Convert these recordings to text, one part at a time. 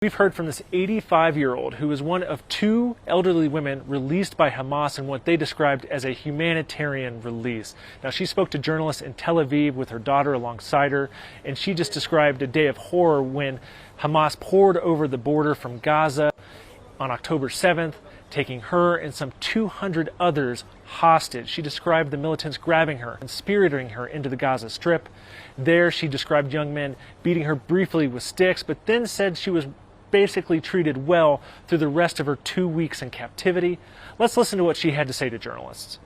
We've heard from this 85-year-old who is one of two elderly women released by Hamas in what they described as a humanitarian release. Now, she spoke to journalists in Tel Aviv with her daughter alongside her, and she just described a day of horror when Hamas poured over the border from Gaza on October 7th, taking her and some 200 others hostage. She described the militants grabbing her and spiriting her into the Gaza Strip. There, she described young men beating her briefly with sticks, but then said she was basically treated well through the rest of her 2 weeks in captivity. Let's listen to what she had to say to journalists.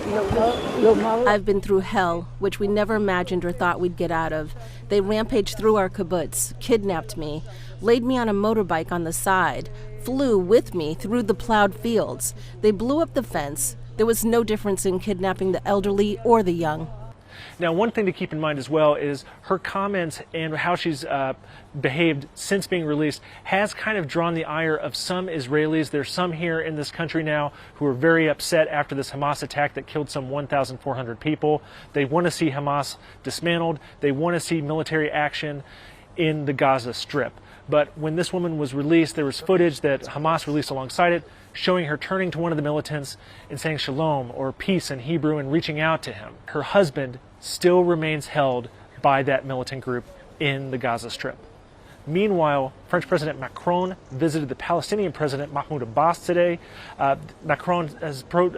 I've been through hell, which we never imagined or thought we'd get out of. They rampaged through our kibbutz, kidnapped me, laid me on a motorbike on the side, flew with me through the plowed fields. They blew up the fence. There was no difference in kidnapping the elderly or the young. Now, one thing to keep in mind as well is her comments and how she's behaved since being released has kind of drawn the ire of some Israelis. There's some here in this country now who are very upset after this Hamas attack that killed some 1,400 people. They want to see Hamas dismantled. They want to see military action in the Gaza Strip. But when this woman was released, there was footage that Hamas released alongside it showing her turning to one of the militants and saying shalom, or peace in Hebrew, and reaching out to him. Her husband still remains held by that militant group in the Gaza Strip. Meanwhile, French President Macron visited the Palestinian President Mahmoud Abbas today. Macron's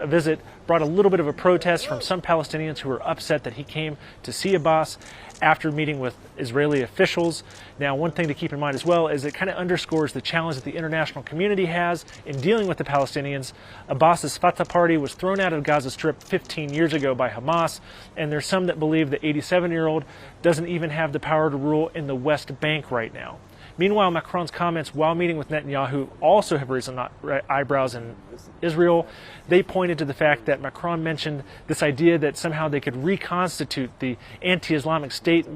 visit brought a little bit of a protest from some Palestinians who were upset that he came to see Abbas after meeting with Israeli officials. Now, one thing to keep in mind as well is it kind of underscores the challenge that the international community has in dealing with the Palestinians. Abbas's Fatah party was thrown out of Gaza Strip 15 years ago by Hamas, and there's some that believe the 87-year-old doesn't even have the power to rule in the West Bank right now. Meanwhile, Macron's comments while meeting with Netanyahu also have raised some eyebrows in Israel. They pointed to the fact that Macron mentioned this idea that somehow they could reconstitute the anti-Islamic State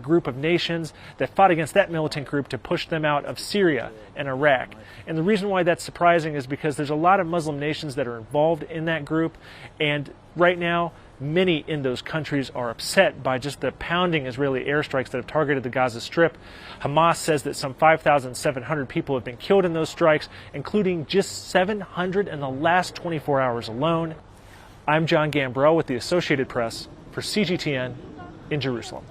group of nations that fought against that militant group to push them out of Syria and Iraq. And the reason why that's surprising is because there's a lot of Muslim nations that are involved in that group, and right now, many in those countries are upset by just the pounding Israeli airstrikes that have targeted the Gaza Strip. Hamas says that some 5,700 people have been killed in those strikes, including just 700 in the last 24 hours alone. I'm John Gambrell with the Associated Press for CGTN in Jerusalem.